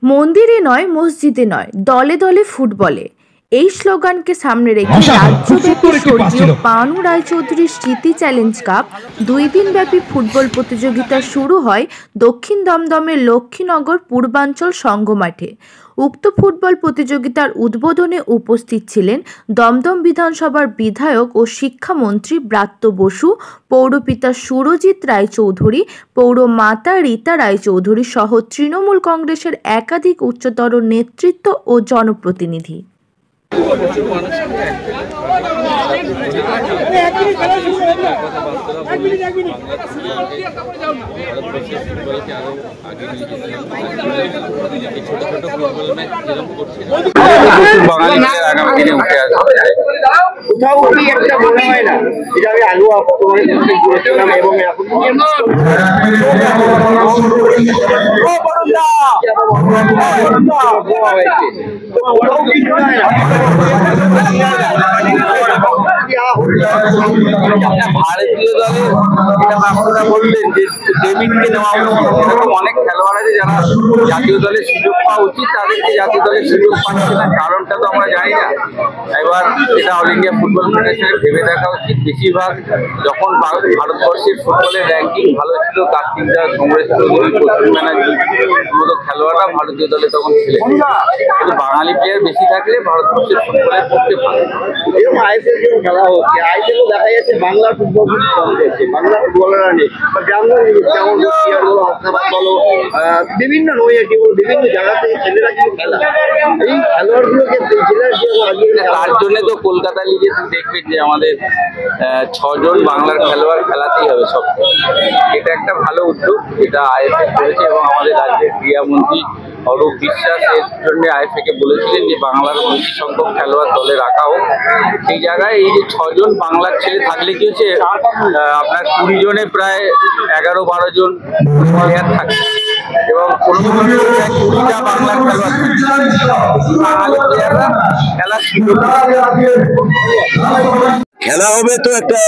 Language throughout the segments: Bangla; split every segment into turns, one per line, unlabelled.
মন্দিরে নয়, মসজিদে নয়, দলে দলে ফুটবলে। এই স্লোগানকে সামনে রেখে রাজ্যব্যাপী স্বর্গীয় পানু রায়চৌধুরীর স্মৃতি চ্যালেঞ্জ কাপ 2 দিনব্যাপী ফুটবল প্রতিযোগিতা শুরু হয় দক্ষিণ দমদমের লক্ষ্মীনগর পূর্বাঞ্চল সংঘ মাঠে। উক্ত ফুটবল প্রতিযোগিতার উদ্বোধনে উপস্থিত ছিলেন দমদম বিধানসভার বিধায়ক ও শিক্ষামন্ত্রী ব্রাত্য বসু, পৌরপিতা সুরজিৎ রায়চৌধুরী, পৌরমাতা রীতা রায়চৌধুরী সহ তৃণমূল কংগ্রেসের একাধিক উচ্চতর নেতৃত্ব ও জনপ্রতিনিধি।
কোথাও কি একটা মনে হয় না এটা আমি আলু করেছিলাম এবং
ভারতীয় দলে আপনারা বললেন যে ডেভিডকে নেওয়া উচিত, এরকম অনেক খেলোয়াড় আছে যারা জাতীয় দলে সুযোগ পাওয়া উচিত, তাদেরকে জাতীয় দলে সুযোগ পাচ্ছে না, কারণটা তো আমরা জানি না। এবার এটা অল ইন্ডিয়া ফুটবল ফেডারেশনের ভেবে দেখা উচিত। বেশিরভাগ যখন ভারতবর্ষের ফুটবলের র্যাঙ্কিং ভালো ছিল, কার্তিক দাস, সমরেশ চৌধুরী, পশ্চিম ব্যানার্জি মতো খেলোয়াড়রা ভারতীয় দলে তখন ছিলেন, কিন্তু বাঙালি প্লেয়ার বেশি থাকলে ভারতবর্ষের ফুটবলের পক্ষে ভালো।
এরকম আইএসএল যখন খেলা হচ্ছে, আইএসএল দেখা যাচ্ছে বাংলার ফুটবল কম হচ্ছে, বাংলা ফুটবলাররা নেই, বা গ্রামের যেমন বলো, হাসনাবাদ বলো, বিভিন্ন নৈহাটি বলো, বিভিন্ন জায়গা থেকে ছেলেরা কিন্তু খেলা, এই খেলোয়াড়গুলোকে
তার জন্য তো কলকাতা লিগে দেখবেন যে আমাদের 6 জন বাংলার খেলোয়াড় খেলাতেই হবে সব। এটা একটা ভালো উদ্যোগ, এটা আইএফএ করেছে এবং আমাদের রাজ্যের ক্রীড়ামন্ত্রী অরূপ বিশ্বাস এর জন্য আইএফএ বলেছিলেন যে বাংলার বেশি সংখ্যক খেলোয়াড় দলে রাখা হোক। সেই জায়গায় এই যে 6 জন বাংলার ছেলে থাকলে কি হচ্ছে, আপনার 20 জনে প্রায় 11-12 জন প্লেয়ার থাকে এবং কোনো 20টা বাংলার
খেলা হবে। তো একটা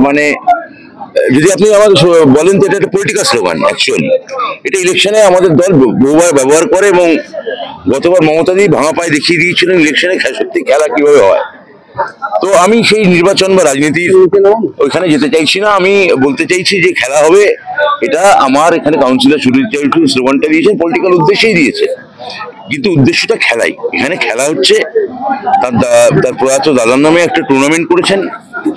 মানে যদি আপনি আমাদের বলেন তো এটা একটা পলিটিক্যাল স্লোগান। অ্যাকচুয়ালি এটা ইলেকশনে আমাদের দল বহুবার ব্যবহার করে এবং গতবার মমতাদি ভাঙা পায়ে দেখিয়ে দিয়েছিলেন ইলেকশনে সত্যি খেলা কিভাবে হয়। তো আমি সেই নির্বাচন বা রাজনীতির ওইখানে যেতে চাইছি না। আমি বলতে চাইছি যে খেলা হবে, এটা আমার এখানে কাউন্সিলর সুরজিৎ চৌধুরী স্লোগানটা দিয়েছেন পলিটিক্যাল উদ্দেশ্যেই দিয়েছে, কিন্তু উদ্দেশ্যটা খেলাই। এখানে খেলা হচ্ছে, তার প্রয়াত দাদার নামে একটা টুর্নামেন্ট করেছেন,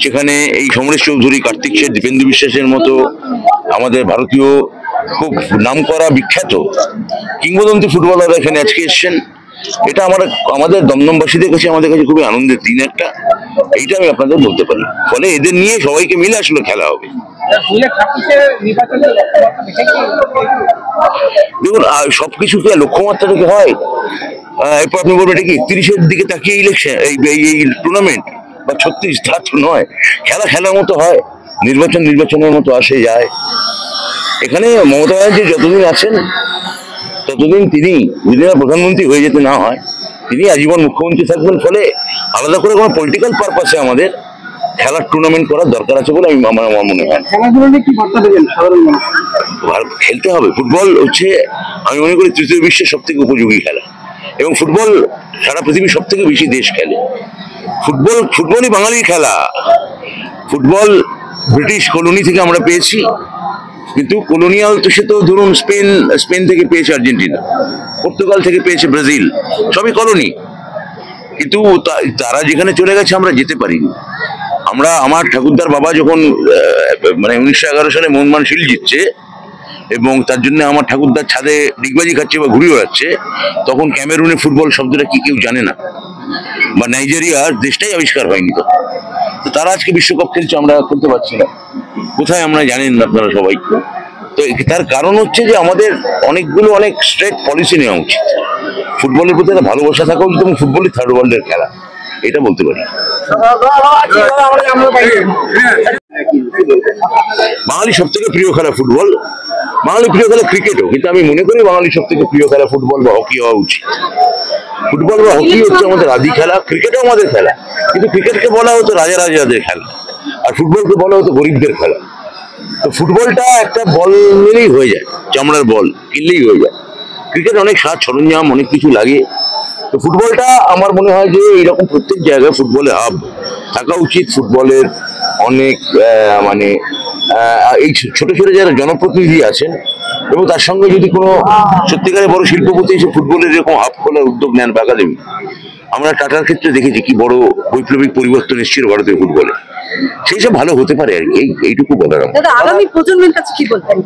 সেখানে এই সমরেশ চৌধুরী, কার্তিক শেঠ, দীপেন্দু বিশ্বাসের মতো আমাদের ভারতীয় খুব নামকরা বিখ্যাত কিংবদন্তি ফুটবলাররা এখানে আজকে এসছেন। এটা আমাদের দমদমবাসীদের কাছে, আমাদের কাছে খুবই আনন্দের দিন একটা, এইটা আমি আপনাদের বলতে পারি। ফলে এদের নিয়ে সবাইকে মিলে আসলে খেলা হবে। দেখুন, সবকিছু কি লক্ষ্যমাত্রা থেকে হয়? এরপর আপনি বলবেন এটা কি 31-এর দিকে তাকিয়ে ইলেকশন, এই টুর্নামেন্ট বা 36, তা তো নয়। খেলার মতো হয়, নির্বাচনের মতো আসে যায়। এখানে মমতা ব্যানার্জি যতদিন আছেন ততদিন তিনি, যদি না প্রধানমন্ত্রী হয়ে যেতে না হয়, তিনি আজীবন মুখ্যমন্ত্রী থাকবেন। ফলে আলাদা করে কোনো পলিটিক্যাল পারপাসে আমাদের খেলার টুর্নামেন্ট করার দরকার আছে বলে আমার মনে হয়। খেলতে হবে। ফুটবল হচ্ছে, আমি মনে করি, তৃতীয় বিশ্বের সব থেকে উপযোগী খেলা এবং ফুটবল সারা পৃথিবীর সব থেকে বেশি দেশ খেলে। ফুটবলই বাঙালির খেলা। ফুটবল ব্রিটিশ কলোনি থেকে আমরা পেয়েছি, কিন্তু কলোনিয়াল তো সে তো ধরুন স্পেন থেকে পেয়েছে আর্জেন্টিনা, পর্তুগাল থেকে পেয়েছে ব্রাজিল, সবই কলোনি। কিন্তু তারা যেখানে চলে গেছে আমরা যেতে পারিনি। আমার ঠাকুরদার বাবা যখন মানে 1911 সালে মোহনবাগান শিল্ড জিতছে এবং তার জন্য আমার ঠাকুরদার ছাদে ডিগবাজি খাচ্ছে বা ঘুরে বেড়াচ্ছে, তখন ক্যামেরুনে ফুটবল শব্দটা কি কেউ জানে না, বা নাইজেরিয়ার দেশটাই আবিষ্কার হয়নি। তো তারা আজকে বিশ্বকাপ খেলছে, আমরা খেলতে পারছি না। কোথায় আমরা জানেন আপনারা সবাই। তো তার কারণ হচ্ছে যে আমাদের অনেক স্ট্রেট পলিসি নেওয়া উচিত। ফুটবলের প্রতি একটা ভালোবাসা থাকা উচিত এবং ফুটবলই থার্ড ওয়ার্ল্ডের খেলা, এটা বলতে পারি। বাঙালির সব থেকে প্রিয় খেলা ফুটবল, বাঙালির প্রিয় খেলা ক্রিকেটও, কিন্তু আমি মনে করি বাঙালির সব থেকে প্রিয় খেলা ফুটবল বা হকি হওয়া উচিত। ফুটবল বা হকি হচ্ছে আমাদের আদি খেলা, ক্রিকেটও আমাদের খেলা, কিন্তু ক্রিকেটকে বলা হতো রাজাদের খেলা আর ফুটবলকে বলা হতো গরিবদের খেলা। তো ফুটবলটা একটা বল নিলেই হয়ে যায়, চামড়ার বল কিনলেই হয়ে যায়, ক্রিকেট অনেক সাজ সরঞ্জাম অনেক কিছু লাগে, তো ফুটবলটা আমার মনে হয় যে এইরকম প্রত্যেক জায়গায় ফুটবলের হাব থাকা উচিত। ফুটবলের অনেক মানে এই ছোট ছোট যারা জনপ্রতিনিধি আছেন এবং তার সঙ্গে যদি কোনো সত্যিকারের বড় শিল্পপতি এসে ফুটবলের এরকম হাব খোলার উদ্যোগ নেন বা একাডেমি, আমরা টাটার ক্ষেত্রে দেখেছি কি বড় বৈপ্লবিক পরিবর্তন এসেছিল ভারতীয় ফুটবলে, সেই সব ভালো হতে পারে আর কি, এইটুকু বলার।
আগামী প্রজন্মের কাছে কি বলবেন?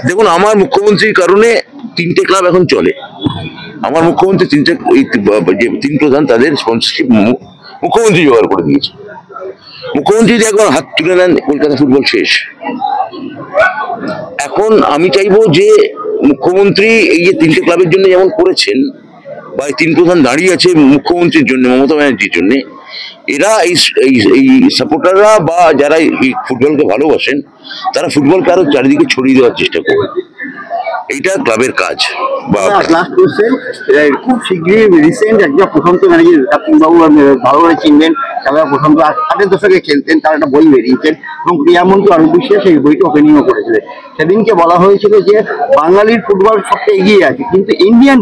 দেখুন, আমার মুখ্যমন্ত্রীর কারণে 3টে ক্লাব এখন চলে। আমার মুখ্যমন্ত্রী যে 3 প্রধান তাদের স্পন্সরশিপ মুখ্যমন্ত্রী জোগাড় করে দিয়েছে। মুখ্যমন্ত্রী যদি একবার হাত তুলে নেন, কলকাতা ফুটবল শেষ। এখন আমি চাইবো যে মুখ্যমন্ত্রী এই যে 3টে ক্লাবের জন্য যেমন করেছেন, বা এই 3 প্রধান দাঁড়িয়ে আছে মুখ্যমন্ত্রীর জন্য, মমতা ব্যানার্জির জন্য, এরা এই সাপোর্টাররা বা যারা এই ফুটবলকে ভালোবাসেন তারা ফুটবলকে আরো চারিদিকে ছড়িয়ে দেওয়ার চেষ্টা করবে, এইটা ক্লাবের কাজ। বা
লাস্ট কোশ্চেন, খুব শীঘ্রই রিসেন্ট একজন প্রশান্ত ব্যানার্জি, বাবু ভালোভাবে চিনবেন, তারা প্রশান্ত 80-এর দশকে খেলতেন, তার একটা বই বেরিয়েছেন এবং ক্রীড়ামন্ত্রী অরূপ বিশ্বাস সেই বইটা ওপেনিংও করেছিলেন। সেদিনকে বলা হয়েছিল যে বাঙালির ফুটবল সবচেয়ে এগিয়ে আছে, কিন্তু ইন্ডিয়ান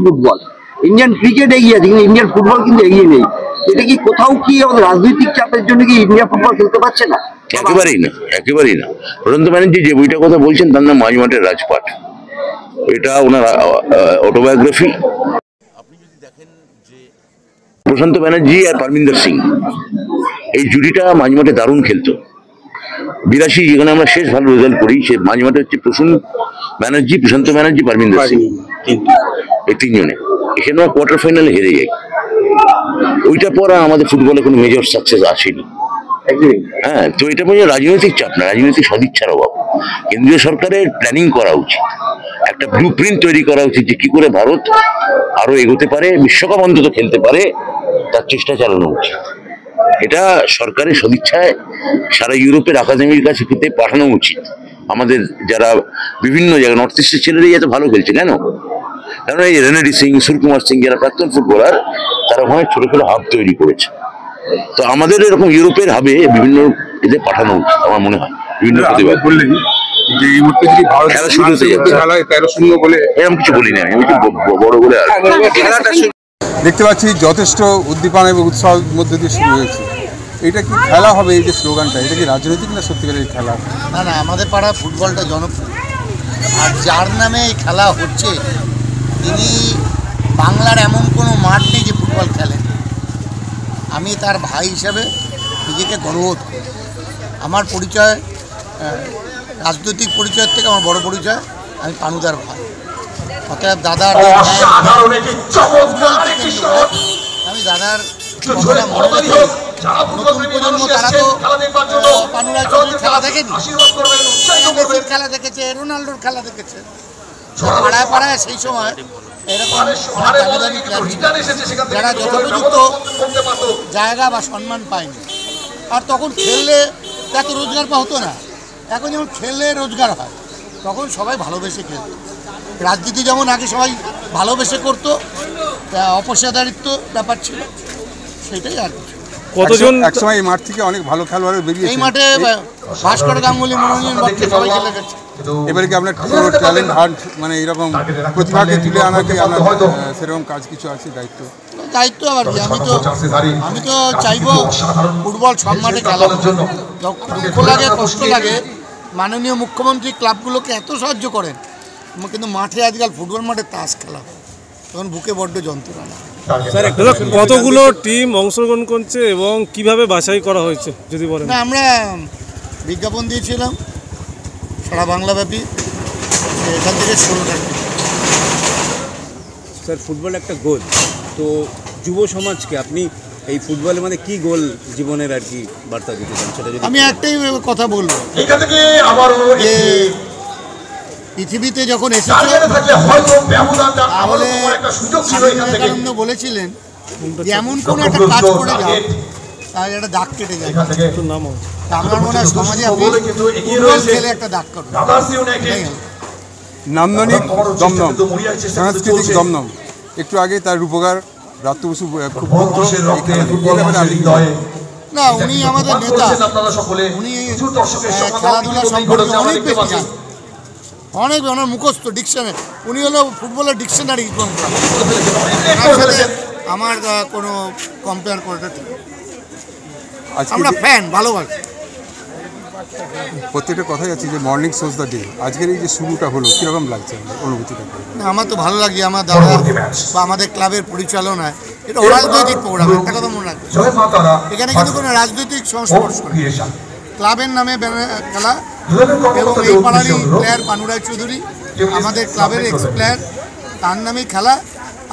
ক্রিকেট এগিয়ে আছে, কিন্তু ইন্ডিয়ান ফুটবল কিন্তু এগিয়ে নেই। এটা কি কোথাও কি আমাদের রাজনৈতিক চাপের জন্য কি ইন্ডিয়া ফুটবল খেলতে পারছে না?
একেবারেই না। প্রশান্ত ব্যানার্জি যে বইটার কথা বলছেন তার নাম মাঝমাঠের রাজপাট, এটা ওনার অটোবায়োগ্রাফি। আপনি যদি দেখেন যে প্রশান্ত ব্যানার্জি আর পারমিন্দর সিং এই জুটিটা মাঝমাঠে দারুণ খেলতো। 82 যেখানে আমরা শেষ ভালো রেজাল্ট করি, সে মাঝমাঠে হচ্ছে প্রশান্ত ব্যানার্জি, পারমিন্দর সিং, এই 3 জনে। এখানে আমরা কোয়ার্টার ফাইনালে হেরে যাই। ওইটা পর আমাদের ফুটবলে কোনো মেজর সাকসেস আসেনি। হ্যাঁ, তো এটা মানে রাজনৈতিক চাপ না, রাজনৈতিক সদিচ্ছার অভাব। কেন্দ্রীয় সরকারের প্ল্যানিং করা উচিত, একটা ব্লু প্রিন্ট তৈরি করা উচিত যে কি করে ভারত আরো এগোতে পারে, বিশ্বকাপ অন্তত খেলতে পারে, তার চেষ্টা চালানো উচিত। এটা সরকারের সদিচ্ছায় সারা ইউরোপের একাডেমির কাছে পাঠানো উচিত। আমাদের যারা বিভিন্ন জায়গায় নর্থ ইস্টের ছেলেরাই এত ভালো খেলছে কেন? কারণ এই রেনেডি সিং, সুরকুমার সিং যারা প্রাক্তন ফুটবলার, তারা ওখানে ছোট ছোট হাব তৈরি করেছে। তো আমাদের এরকম ইউরোপের হাবে বিভিন্ন এদের পাঠানো উচিত আমার মনে হয়। বিভিন্ন প্রতিভা বললেন যে এই মুহূর্তে যদি ভারত খেলা শুরু হতে যাচ্ছে, খেলায় 13-0 বলে এরকম কিছু বলি না, আমি বড় বলে আর খেলাটা
দেখতে পাচ্ছি যথেষ্ট উদ্দীপনা এবং উৎসাহের মধ্যে দিয়ে শুরু হয়েছে। এটা কি খেলা হবে, এই যে স্লোগানটা, এটা কি রাজনৈতিক না সত্যিকারের খেলা?
না, আমাদের পাড়া ফুটবলটা জনপ্রিয়, আর যার নামে এই খেলা হচ্ছে তিনি বাংলার এমন কোনো মাঠ নেই যে ফুটবল খেলেন। আমি তার ভাই হিসাবে নিজেকে গর্ববোধ করি। আমার পরিচয় রাজনৈতিক পরিচয়ের থেকে আমার বড় পরিচয়, আমি পানুদার ভাই। অতএব দাদার আমি দাদার কথাটা মনে রাখি। নতুন প্রজন্ম তারা তো পানুরা খেলা দেখেনি, মেসির খেলা দেখেছে, রোনাল্ডোর খেলা দেখেছে। পাড়ায় পাড়ায় সেই সময় এরকম দামি ক্লাব যারা যথোপযুক্ত জায়গা বা সম্মান পায়নি, আর তখন খেললে এত রোজগার পাওয়া হতো না। এখন যেমন খেললে রোজগার হয়, তখন সবাই ভালোবেসে খেলত। রাজনীতি যেমন আগে সবাই ভালোবেসে করতো, অপেশাদারিত্ব ব্যাপার ছিল, সেটাই আর কিছু।
কতজন একসময় এই মাঠ থেকে অনেক ভালো খেলোয়াড় বেরিয়েছে।
এই মাঠে ভাস্কর গাঙ্গুলি, মনোরঞ্জন বর্তে সবাই খেলে গেছে।
এবারে কি আপনার ট্যালেন্ট হান্ট, মানে এরকম প্রতিভাকে তুলে আনাকে আপনার সেরকম কাজ কিছু আছে, দায়িত্ব
আবার কি? আমি তো চাইবো ফুটবল সব মাঠে খেলার জন্য। দুঃখ লাগে, কষ্ট লাগে, মাননীয় মুখ্যমন্ত্রী ক্লাবগুলোকে এত সাহায্য করেন, কিন্তু মাঠে আজকাল ফুটবল মাঠে তাস খেলা হয়, তখন বুকে বড্ড যন্ত্রণা।
কতগুলো টিম অংশগ্রহণ করছে এবং কিভাবে বাছাই করা হয়েছে যদি বলেন?
না, আমরা বিজ্ঞাপন দিয়েছিলাম সারা বাংলাব্যাপী, এখান থেকে 16টা।
স্যার, ফুটবল একটা গোল, তো যুব সমাজকে আপনি এই ফুটবলের মধ্যে কি গোল জীবনের আর কি বার্তা দিতে চান সেটা যদি?
আমি একটাই কথা বলবো, যে পৃথিবীতে যখন এসেছে তাহলে বলেছিলেন যে এমন কোনো একটা কাজ করে যাও তাহলে একটা দাগ কেটে যায়। আমার মনে হয় সমাজে আপনি ফুটবল খেলে একটা দাগ কাটুন।
নান্দনিক দমদম, সাংস্কৃতিক দমদম, একটু আগে তার রূপকার রাত্র বসু খুব
না, উনি আমাদের নেতা, উনি খেলাধুলা সম্পর্কে অনেক বেশি জানেন। অনেক ওনার মুখস্থ ডিকশনারি, উনি হলো ফুটবলের ডিকশনারি গ্রহণ করা। তার সাথে আমার কোনো কম্পেয়ার করাটা ঠিক না। আমরা ফ্যান, ভালোবাসি।
প্রত্যেকটা কথাই আছে যে মর্নিং সোজ দ্য ডে, আজকের এই যে শুরুটা হলো কীরকম লাগছে অনুভূতিটা?
আমার তো ভালো লাগে, আমার দাদা বা আমাদের ক্লাবের পরিচালনায় এটা অরাজনৈতিক প্রোগ্রাম, একটা কথা মনে রাখবে, এখানে কিন্তু কোনো রাজনৈতিক সংস্পর্শ নেই। ক্লাবের নামে খেলা এবং এই পাড়ারই প্লেয়ার পানু রায়চৌধুরী আমাদের ক্লাবের এক্স প্লেয়ার, তার নামেই খেলা,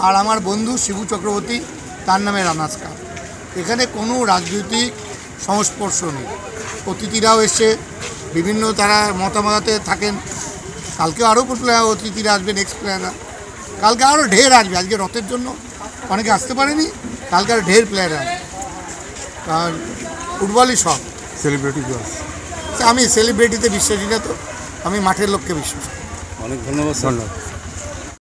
আর আমার বন্ধু শিবু চক্রবর্তী তার নামে রানার্স কাপ। এখানে কোনো রাজনৈতিক সংস্পর্শ নেই। অতিথিরাও এসে বিভিন্ন তারা মতামতে থাকেন। কালকে আরও অতিথিরা আসবেন, এক্স প্লেয়াররা, কালকে আরও ঢের আসবে। আজকে রথের জন্য অনেকে আসতে পারেনি, কালকে আরও ঢের প্লেয়ার আসবে। কারণ ফুটবলই সব।
সেলিব্রিটি,
আমি সেলিব্রিটিতে বিশ্বাসী না, তো আমি মাঠের লোককে বিশ্বাস করি।
অনেক ধন্যবাদ।